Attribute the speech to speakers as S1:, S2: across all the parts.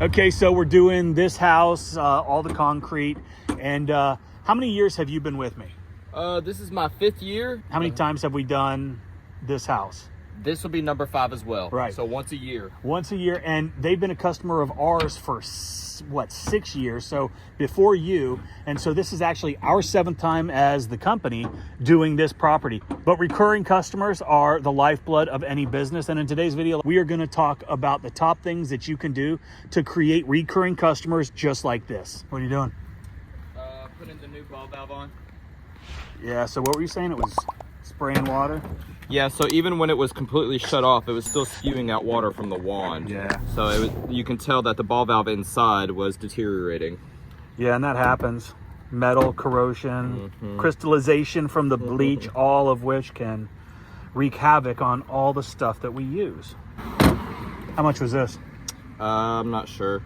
S1: Okay, so we're doing this house, all the concrete, and how many years have you been with me?
S2: This is my 5th year.
S1: How many times have we done this house?
S2: This will be number 5 as well.
S1: Right.
S2: So once a year.
S1: Once a year, and they've been a customer of ours for 6 years, so before you, and so this is actually our 7th time as the company doing this property. But recurring customers are the lifeblood of any business, and in today's video we are going to talk about the top things that you can do to create recurring customers just like this. What are you doing?
S2: Putting the new ball valve on.
S1: Yeah, so what were you saying? It was spraying water?
S2: Yeah, so even when it was completely shut off, it was still spewing out water from the wand.
S1: Yeah.
S2: So you can tell that the ball valve inside was deteriorating.
S1: Yeah, and that happens. Metal corrosion, crystallization from the bleach, all of which can wreak havoc on all the stuff that we use. How much was this?
S2: I'm not sure.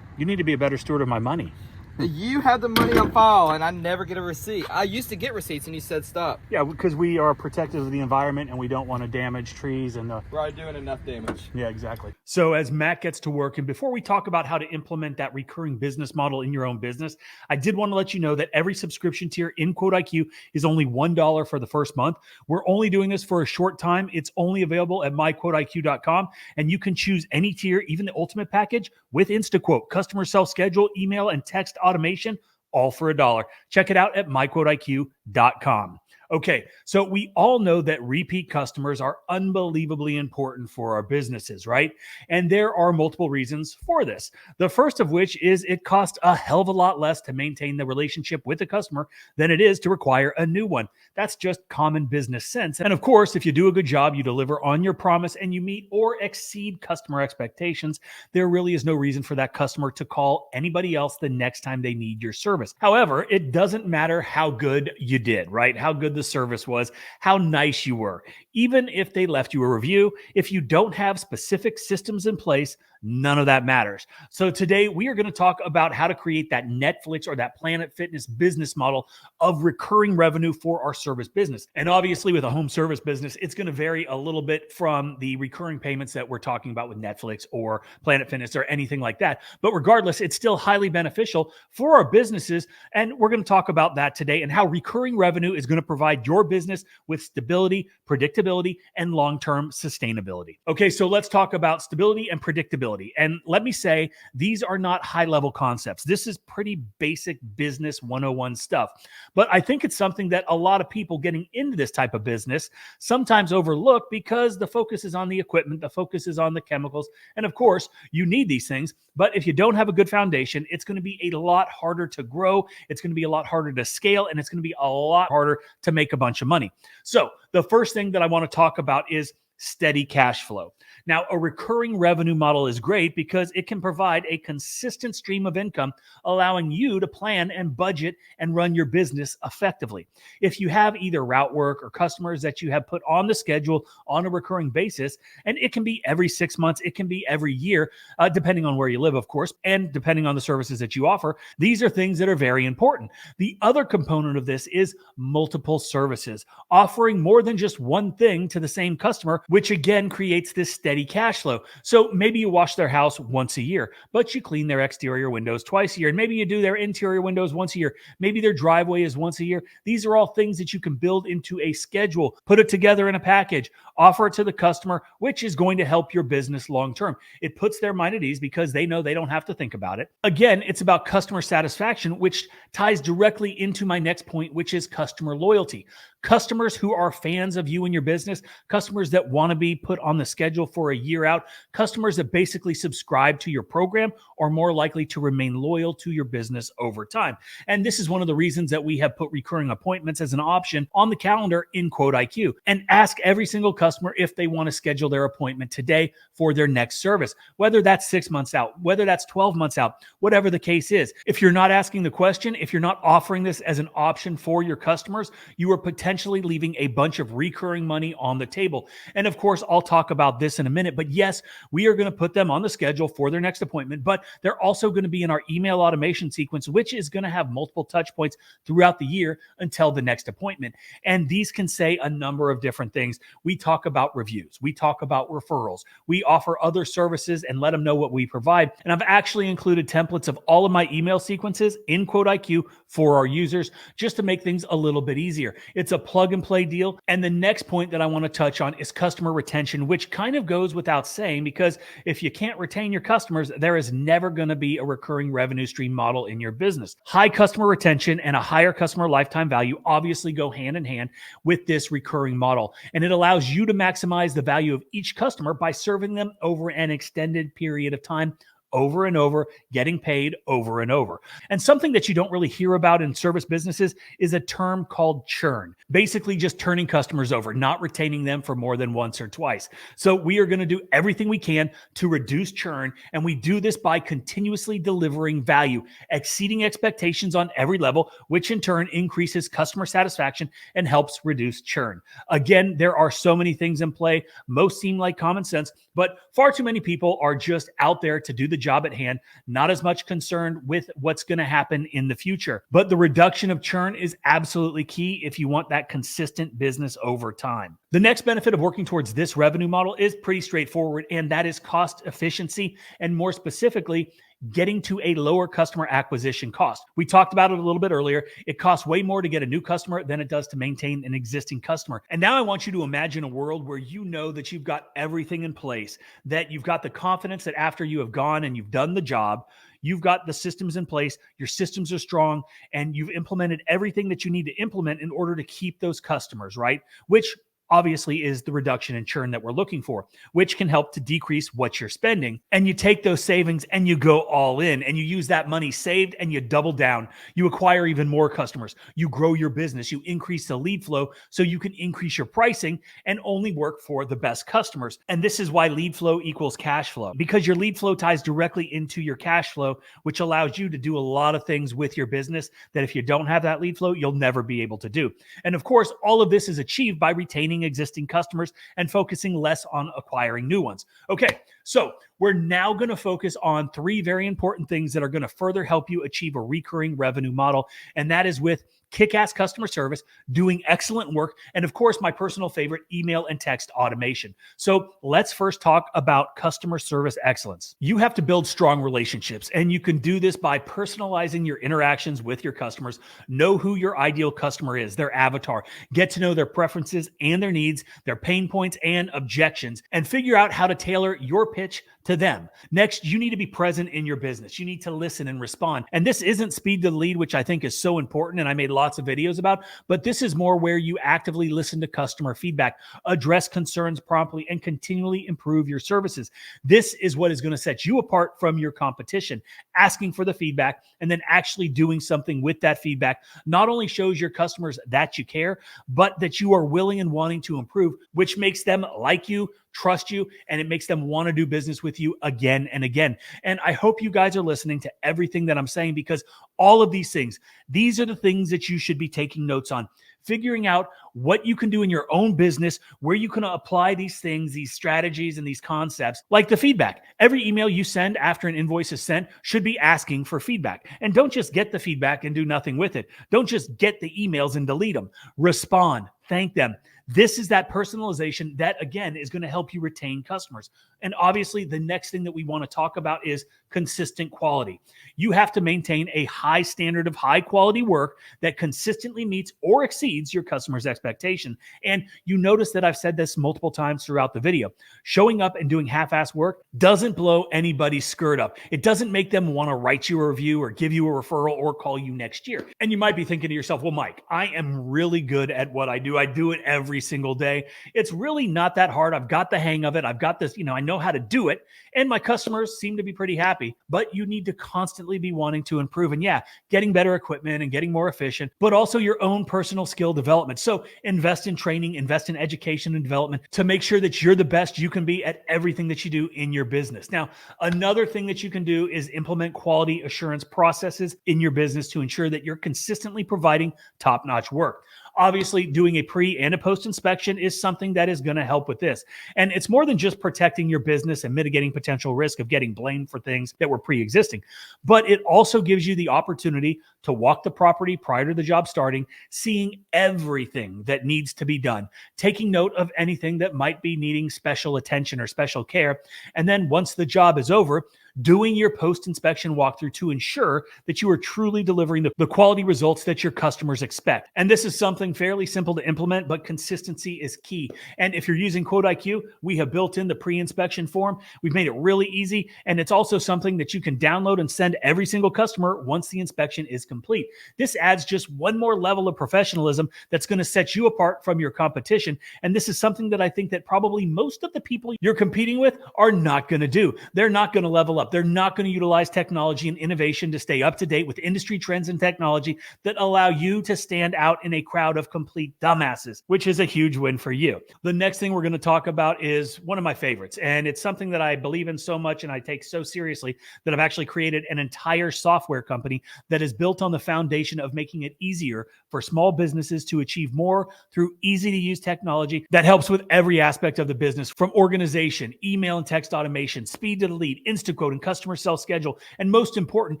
S1: You need to be a better steward of my money.
S2: You have the money on file, and I never get a receipt. I used to get receipts, and you said stop.
S1: Yeah, because we are protective of the environment, and we don't want to damage trees and the...
S2: We're already doing enough damage.
S1: Yeah, exactly. So as Matt gets to work, and before we talk about how to implement that recurring business model in your own business, I did want to let you know that every subscription tier in 𝗤𝘂𝗂𝗜 is only $1 for the first month. We're only doing this for a short time. It's only available at myquoteiq.com, and you can choose any tier, even the ultimate package, with InstaQuote, customer self-schedule, email, and text automation, all for $1. Check it out at myquoteiq.com. Okay, so we all know that repeat customers are unbelievably important for our businesses, right? And there are multiple reasons for this. The first of which is it costs a hell of a lot less to maintain the relationship with the customer than it is to require a new one. That's just common business sense. And of course, if you do a good job, you deliver on your promise, and you meet or exceed customer expectations, there really is no reason for that customer to call anybody else the next time they need your service. However, it doesn't matter how good you did, right? How good the service was, how nice you were. Even if they left you a review, if you don't have specific systems in place, none of that matters. So today we are going to talk about how to create that Netflix or that Planet Fitness business model of recurring revenue for our service business. And obviously with a home service business, it's going to vary a little bit from the recurring payments that we're talking about with Netflix or Planet Fitness or anything like that. But regardless, it's still highly beneficial for our businesses. And we're going to talk about that today and how recurring revenue is going to provide your business with stability, predictability, and long-term sustainability. Okay, so let's talk about stability and predictability. And let me say, these are not high-level concepts. This is pretty basic business 101 stuff. But I think it's something that a lot of people getting into this type of business sometimes overlook because the focus is on the equipment, the focus is on the chemicals. And of course, you need these things. But if you don't have a good foundation, it's going to be a lot harder to grow. It's going to be a lot harder to scale, and it's going to be a lot harder to make a bunch of money. So the first thing that I want to talk about is steady cash flow. Now, a recurring revenue model is great because it can provide a consistent stream of income, allowing you to plan and budget and run your business effectively. If you have either route work or customers that you have put on the schedule on a recurring basis, and it can be every 6 months, it can be every year, depending on where you live, of course, and depending on the services that you offer, these are things that are very important. The other component of this is multiple services, offering more than just one thing to the same customer, which again creates this steady cash flow. So maybe you wash their house once a year, but you clean their exterior windows twice a year. And maybe you do their interior windows once a year. Maybe their driveway is once a year. These are all things that you can build into a schedule, put it together in a package, offer it to the customer, which is going to help your business long term. It puts their mind at ease because they know they don't have to think about it. Again, it's about customer satisfaction, which ties directly into my next point, which is customer loyalty. Customers who are fans of you and your business, customers that want to be put on the schedule for a year out, customers that basically subscribe to your program are more likely to remain loyal to your business over time. And this is one of the reasons that we have put recurring appointments as an option on the calendar in 𝗤𝘂𝗂𝗜, and ask every single customer if they want to schedule their appointment today for their next service, whether that's 6 months out, whether that's 12 months out, whatever the case is. If you're not asking the question, if you're not offering this as an option for your customers, you are potentially potentially leaving a bunch of recurring money on the table. And of course, I'll talk about this in a minute, but yes, we are going to put them on the schedule for their next appointment, but they're also going to be in our email automation sequence, which is going to have multiple touch points throughout the year until the next appointment. And these can say a number of different things. We talk about reviews, we talk about referrals, we offer other services and let them know what we provide. And I've actually included templates of all of my email sequences in 𝗤𝘂𝗂𝗜 for our users just to make things a little bit easier. It's a plug and play deal. And the next point that I want to touch on is customer retention, which kind of goes without saying, because if you can't retain your customers, there is never going to be a recurring revenue stream model in your business. High customer retention and a higher customer lifetime value obviously go hand in hand with this recurring model. And it allows you to maximize the value of each customer by serving them over an extended period of time, over and over, getting paid over and over. And something that you don't really hear about in service businesses is a term called churn. Basically just turning customers over, not retaining them for more than once or twice. So we are going to do everything we can to reduce churn, and we do this by continuously delivering value, exceeding expectations on every level, which in turn increases customer satisfaction and helps reduce churn. Again, there are so many things in play. Most seem like common sense, but far too many people are just out there to do the job at hand, not as much concerned with what's going to happen in the future. But the reduction of churn is absolutely key if you want that consistent business over time. The next benefit of working towards this revenue model is pretty straightforward, and that is cost efficiency, and more specifically, getting to a lower customer acquisition cost. We talked about it a little bit earlier. It costs way more to get a new customer than it does to maintain an existing customer. And now I want you to imagine a world where you know that you've got everything in place, that you've got the confidence that after you have gone and you've done the job, you've got the systems in place, your systems are strong, and you've implemented everything that you need to implement in order to keep those customers, right? Which obviously is the reduction in churn that we're looking for, which can help to decrease what you're spending. And you take those savings and you go all in, and you use that money saved and you double down. You acquire even more customers. You grow your business. You increase the lead flow so you can increase your pricing and only work for the best customers. And this is why lead flow equals cash flow, because your lead flow ties directly into your cash flow, which allows you to do a lot of things with your business that if you don't have that lead flow, you'll never be able to do. And of course, all of this is achieved by retaining existing customers and focusing less on acquiring new ones. Okay, so we're now going to focus on three very important things that are going to further help you achieve a recurring revenue model. And that is with kick-ass customer service, doing excellent work, and of course, my personal favorite, email and text automation. So let's first talk about customer service excellence. You have to build strong relationships, and you can do this by personalizing your interactions with your customers. Know who your ideal customer is, their avatar, get to know their preferences and their needs, their pain points and objections, and figure out how to tailor your pitch to them. Next, you need to be present in your business. You need to listen and respond. And this isn't speed to the lead, which I think is so important, and I made lots of videos about, but this is more where you actively listen to customer feedback, address concerns promptly, and continually improve your services. This is what is going to set you apart from your competition. Asking for the feedback and then actually doing something with that feedback not only shows your customers that you care, but that you are willing and wanting to improve, which makes them like you, trust you, and it makes them want to do business with you again and again. And I hope you guys are listening to everything that I'm saying, because all of these things, these are the things that you should be taking notes on. Figuring out what you can do in your own business, where you can apply these things, these strategies, and these concepts, like the feedback. Every email you send after an invoice is sent should be asking for feedback. And don't just get the feedback and do nothing with it. Don't just get the emails and delete them. Respond, thank them. This is that personalization that, again, is going to help you retain customers. And obviously, the next thing that we want to talk about is consistent quality. You have to maintain a high standard of high quality work that consistently meets or exceeds your customer's expectation. And you notice that I've said this multiple times throughout the video. Showing up and doing half-ass work doesn't blow anybody's skirt up. It doesn't make them want to write you a review or give you a referral or call you next year. And you might be thinking to yourself, well, Mike, I am really good at what I do. I do it every single day. It's really not that hard. I've got the hang of it. I've got this, I know how to do it. And my customers seem to be pretty happy, but you need to constantly be wanting to improve. And yeah, getting better equipment and getting more efficient, but also your own personal skill development. So invest in training, invest in education and development to make sure that you're the best you can be at everything that you do in your business. Now, another thing that you can do is implement quality assurance processes in your business to ensure that you're consistently providing top-notch work. Obviously, doing a pre and a post inspection is something that is going to help with this. And it's more than just protecting your business and mitigating potential risk of getting blamed for things that were pre-existing, but it also gives you the opportunity to walk the property prior to the job starting, seeing everything that needs to be done, taking note of anything that might be needing special attention or special care. And then once the job is over, doing your post-inspection walkthrough to ensure that you are truly delivering the quality results that your customers expect. And this is something fairly simple to implement, but consistency is key. And if you're using 𝗤𝘂𝑖𝑞, we have built in the pre-inspection form. We've made it really easy, and it's also something that you can download and send every single customer once the inspection is complete. This adds just one more level of professionalism that's going to set you apart from your competition. And this is something that I think that probably most of the people you're competing with are not going to do. They're not going to level up. They're not going to utilize technology and innovation to stay up to date with industry trends and technology that allow you to stand out in a crowd of complete dumbasses, which is a huge win for you. The next thing we're going to talk about is one of my favorites, and it's something that I believe in so much and I take so seriously that I've actually created an entire software company that is built on the foundation of making it easier for small businesses to achieve more through easy to use technology that helps with every aspect of the business, from organization, email and text automation, speed to the lead, Instacode and customer self-schedule, and most important,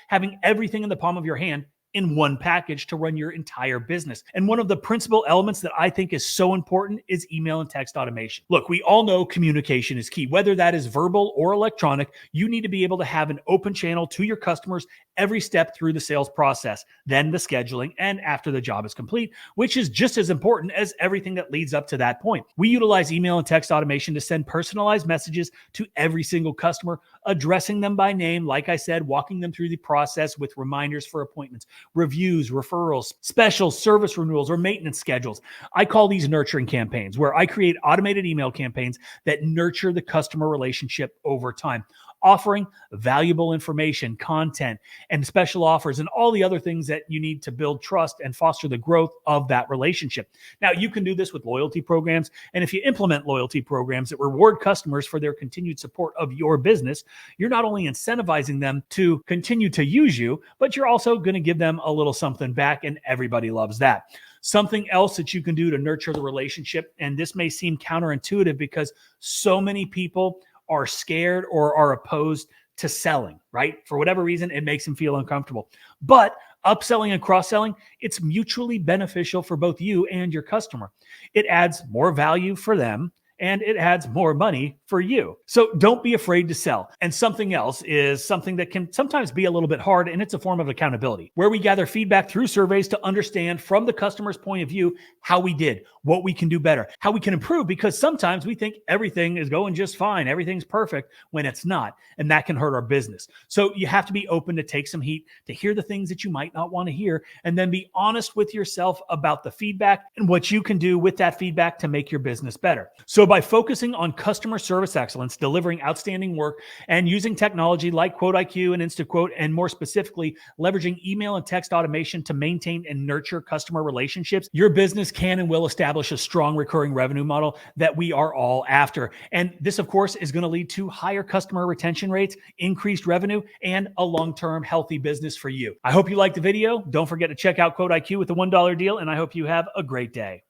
S1: having everything in the palm of your hand in one package to run your entire business. And one of the principal elements that I think is so important is email and text automation. Look, we all know communication is key. Whether that is verbal or electronic, you need to be able to have an open channel to your customers every step through the sales process, then the scheduling, and after the job is complete, which is just as important as everything that leads up to that point. We utilize email and text automation to send personalized messages to every single customer, addressing them by name, like I said, walking them through the process with reminders for appointments, reviews, referrals, specials, service renewals, or maintenance schedules. I call these nurturing campaigns, where I create automated email campaigns that nurture the customer relationship over time, offering valuable information, content, and special offers, and all the other things that you need to build trust and foster the growth of that relationship. Now, you can do this with loyalty programs, and if you implement loyalty programs that reward customers for their continued support of your business, you're not only incentivizing them to continue to use you, but you're also going to give them a little something back, and everybody loves that. Something else that you can do to nurture the relationship, and this may seem counterintuitive because so many people are scared or are opposed to selling, right? For whatever reason, it makes them feel uncomfortable. But upselling and cross-selling, it's mutually beneficial for both you and your customer. It adds more value for them, and it adds more money for you. So don't be afraid to sell. And something else is something that can sometimes be a little bit hard, and it's a form of accountability, where we gather feedback through surveys to understand from the customer's point of view how we did, what we can do better, how we can improve, because sometimes we think everything is going just fine, everything's perfect, when it's not, and that can hurt our business. So you have to be open to take some heat, to hear the things that you might not want to hear, and then be honest with yourself about the feedback and what you can do with that feedback to make your business better. So by focusing on customer service excellence, delivering outstanding work, and using technology like 𝗤𝘂𝑖𝑞 and Instaquote, and more specifically, leveraging email and text automation to maintain and nurture customer relationships, your business can and will establish a strong recurring revenue model that we are all after. And this, of course, is going to lead to higher customer retention rates, increased revenue, and a long-term healthy business for you. I hope you liked the video. Don't forget to check out 𝗤𝘂𝑖𝑞 with the $1 deal, and I hope you have a great day.